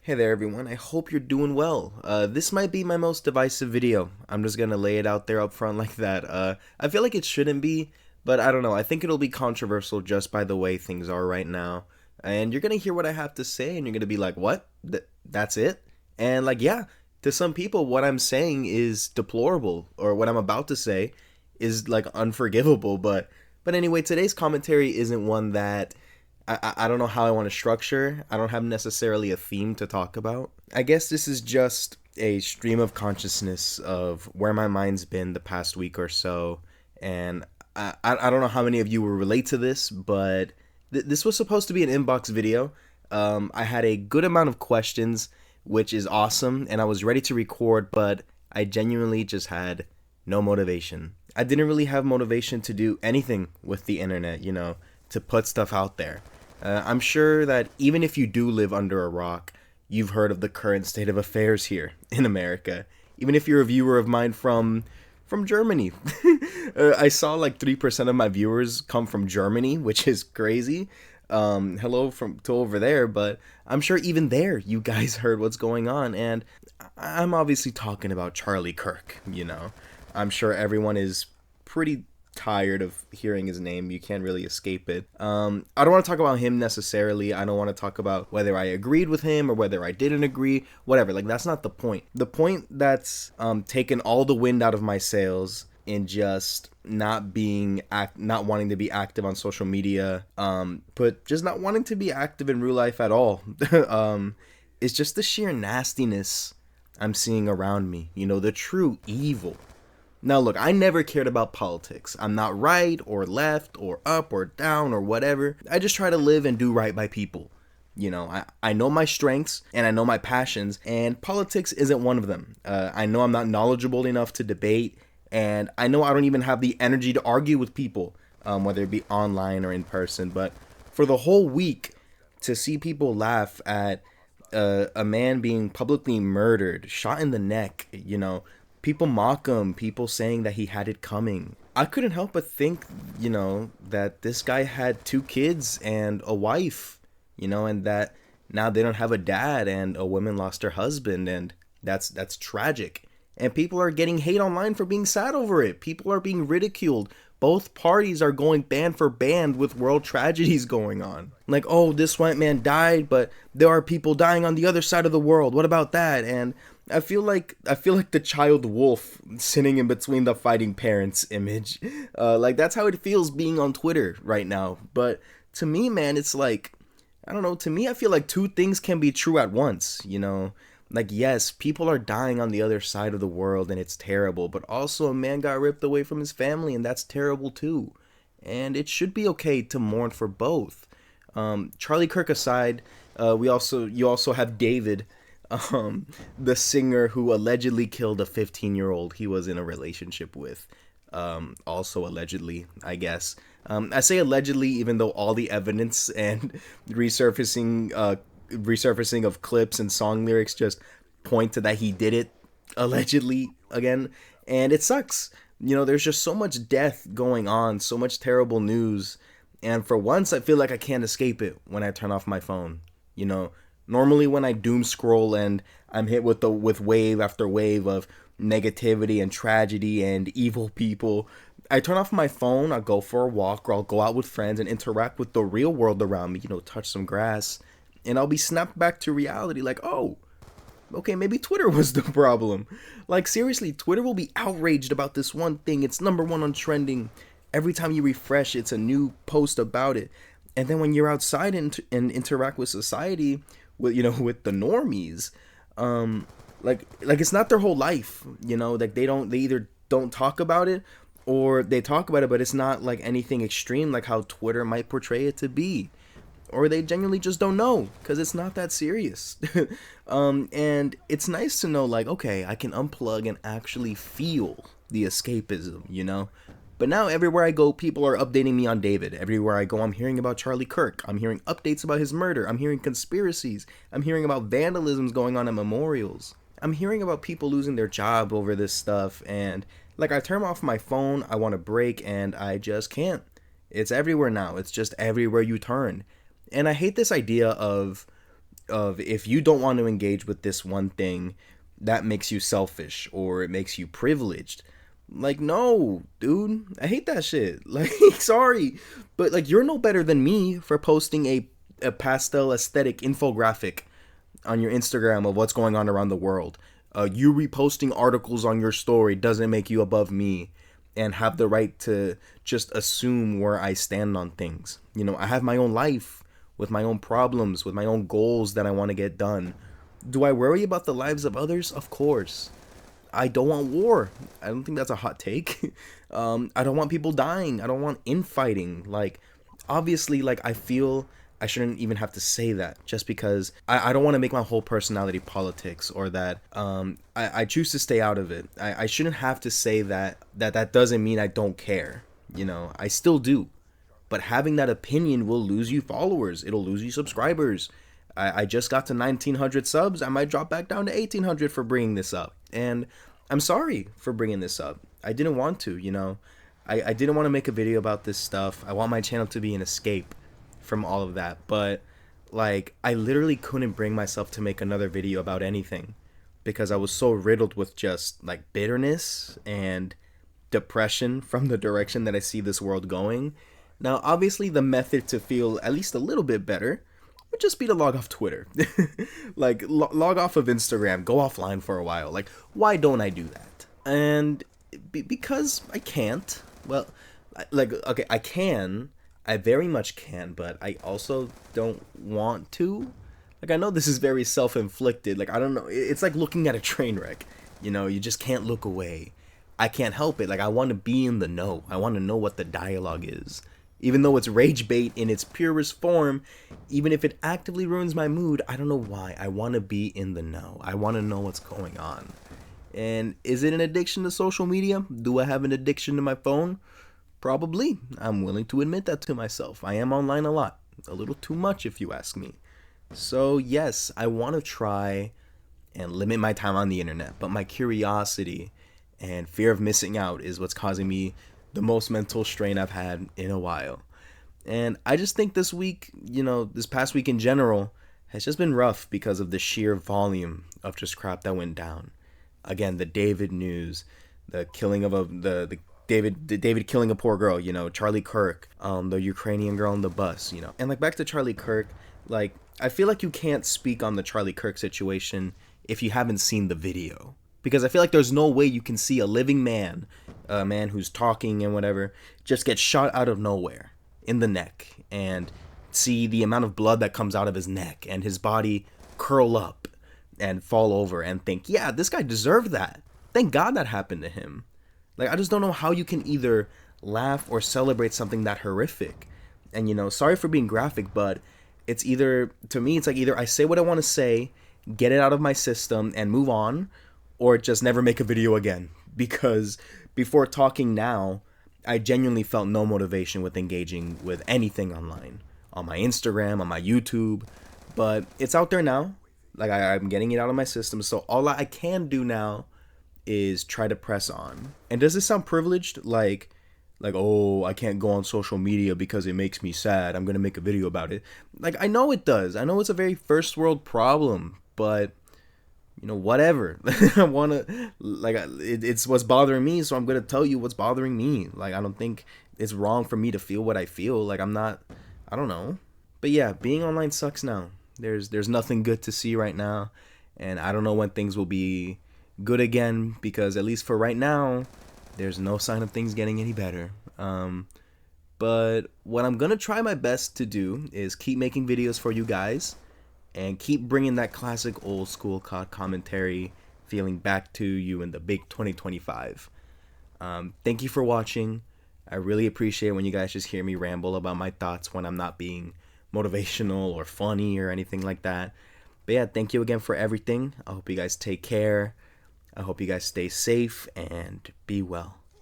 Hey there everyone, I hope you're doing well. This might be my most divisive video. I'm just gonna lay it out there up front like that. I feel like it shouldn't be, but I don't know. I think it'll be controversial just by the way things are right now. And you're gonna hear what I have to say and you're gonna be like, what? That's it? And like, yeah, to some people what I'm saying is deplorable, or what I'm about to say is like unforgivable, but anyway, today's commentary isn't one that I don't know how I want to structure. I don't have necessarily a theme to talk about. I guess this is just a stream of consciousness of where my mind's been the past week or so. And I don't know how many of you will relate to this, but this was supposed to be an inbox video. I had a good amount of questions, which is awesome, and I was ready to record, but I genuinely just had no motivation. I didn't really have motivation to do anything with the internet, to put stuff out there. I'm sure that even if you do live under a rock, you've heard of the current state of affairs here in America. Even if you're a viewer of mine from Germany. I saw like 3% of my viewers come from Germany, which is crazy. Hello from to over there, but I'm sure even there you guys heard what's going on, and I'm obviously talking about Charlie Kirk. I'm sure everyone is pretty tired of hearing his name. You can't really escape it. I don't want to talk about him necessarily. I don't want to talk about whether I agreed with him or whether I didn't agree. Whatever. Like, that's not the point. The point that's taken all the wind out of my sails in just not wanting to be active on social media, but just not wanting to be active in real life at all. It's just the sheer nastiness I'm seeing around me. The true evil. Now look, I never cared about politics. I'm not right or left or up or down or whatever. I just try to live and do right by people. I know my strengths and I know my passions, and politics isn't one of them. I know I'm not knowledgeable enough to debate, and I know I don't even have the energy to argue with people, whether it be online or in person. But for the whole week, to see people laugh at a man being publicly murdered, shot in the neck, people mock him, people saying that he had it coming. I couldn't help but think, that this guy had 2 kids and a wife, and that now they don't have a dad, and a woman lost her husband, and that's tragic. And people are getting hate online for being sad over it. People are being ridiculed. Both parties are going band for band with world tragedies going on. Like, oh, this white man died, but there are people dying on the other side of the world. What about that? And I feel like the child wolf sitting in between the fighting parents image. Like, that's how it feels being on Twitter right now. But to me, man, it's like, I don't know. To me, I feel like 2 things can be true at once, Like, yes, people are dying on the other side of the world and it's terrible, but also a man got ripped away from his family and that's terrible too. And it should be okay to mourn for both. Charlie Kirk aside, you also have David, the singer who allegedly killed a 15-year-old he was in a relationship with. Also allegedly, I guess. I say allegedly even though all the evidence and resurfacing of clips and song lyrics just point to that he did it allegedly again, and it sucks. There's just so much death going on, so much terrible news, and for once I feel like I can't escape it when I turn off my phone. Normally when I doom scroll and I'm hit with wave after wave of negativity and tragedy and evil people, I turn off my phone, I'll go for a walk, or I'll go out with friends and interact with the real world around me, touch some grass, and I'll be snapped back to reality like, oh, okay, maybe Twitter was the problem. Like, seriously, Twitter will be outraged about this one thing. It's #1 on trending. Every time you refresh, it's a new post about it. And then when you're outside and interact with society, with the normies, like it's not their whole life, like they either don't talk about it or they talk about it, but it's not like anything extreme like how Twitter might portray it to be. Or they genuinely just don't know, because it's not that serious. And it's nice to know, like, okay, I can unplug and actually feel the escapism, But now everywhere I go, people are updating me on David. Everywhere I go, I'm hearing about Charlie Kirk. I'm hearing updates about his murder. I'm hearing conspiracies. I'm hearing about vandalisms going on at memorials. I'm hearing about people losing their job over this stuff. And, like, I turn off my phone, I want to break, and I just can't. It's everywhere now. It's just everywhere you turn. And I hate this idea of of if you don't want to engage with this one thing, that makes you selfish or it makes you privileged. Like, no, dude, I hate that shit. Like, sorry, but like, you're no better than me for posting a pastel aesthetic infographic on your Instagram of what's going on around the world. You reposting articles on your story doesn't make you above me and have the right to just assume where I stand on things. You know, I have my own life with my own problems, with my own goals that I want to get done. Do I worry about the lives of others? Of course. I don't want war. I don't think that's a hot take. I don't want people dying. I don't want infighting. Like, obviously, like, I feel I shouldn't even have to say that just because I don't want to make my whole personality politics, or that I choose to stay out of it. I shouldn't have to say that doesn't mean I don't care. You know, I still do. But having that opinion will lose you followers. It'll lose you subscribers. I just got to 1,900 subs. I might drop back down to 1,800 for bringing this up. And I'm sorry for bringing this up. I didn't want to, you know. I didn't want to make a video about this stuff. I want my channel to be an escape from all of that. But, like, I literally couldn't bring myself to make another video about anything because I was so riddled with just, like, bitterness and depression from the direction that I see this world going. Now, obviously, the method to feel at least a little bit better would just be to log off Twitter. Like, log off of Instagram, go offline for a while. Like, why don't I do that? And because I can't. Well, like, okay, I can. I very much can, but I also don't want to. Like, I know this is very self-inflicted. Like, I don't know. It's like looking at a train wreck. You know, you just can't look away. I can't help it. Like, I want to be in the know. I want to know what the dialogue is. Even though it's rage bait in its purest form, even if it actively ruins my mood, I don't know why. I want to be in the know. I want to know what's going on. And is it an addiction to social media? Do I have an addiction to my phone? Probably. I'm willing to admit that to myself. I am online a lot. A little too much, if you ask me. So, yes, I want to try and limit my time on the internet, but my curiosity and fear of missing out is what's causing me the most mental strain I've had in a while. And I just think this week, you know, this past week in general, has just been rough because of the sheer volume of just crap that went down. Again, the David news, the killing of the David killing a poor girl, you know, Charlie Kirk, the Ukrainian girl on the bus, you know. And like, back to Charlie Kirk, like, I feel like you can't speak on the Charlie Kirk situation if you haven't seen the video. Because I feel like there's no way you can see a living man, a man who's talking and whatever, just get shot out of nowhere in the neck and see the amount of blood that comes out of his neck and his body curl up and fall over and think, yeah, this guy deserved that. Thank God that happened to him. Like, I just don't know how you can either laugh or celebrate something that horrific. And, you know, sorry for being graphic, but it's either, to me, it's like either I say what I want to say, get it out of my system and move on, or just never make a video again. Because before talking now, I genuinely felt no motivation with engaging with anything online. On my Instagram, on my YouTube. But it's out there now. Like, I'm getting it out of my system. So all I can do now is try to press on. And does this sound privileged? Like, oh, I can't go on social media because it makes me sad. I'm going to make a video about it. Like, I know it does. I know it's a very first world problem. But, you know, whatever. I want to, like, it's what's bothering me, so I'm going to tell you what's bothering me. Like, I don't think it's wrong for me to feel what I feel. Like, I'm not, I don't know. But yeah, being online sucks now. There's nothing good to see right now. And I don't know when things will be good again, because at least for right now, there's no sign of things getting any better. But what I'm going to try my best to do is keep making videos for you guys. And keep bringing that classic old school COD commentary feeling back to you in the big 2025. Thank you for watching. I really appreciate when you guys just hear me ramble about my thoughts when I'm not being motivational or funny or anything like that. But yeah, thank you again for everything. I hope you guys take care. I hope you guys stay safe and be well.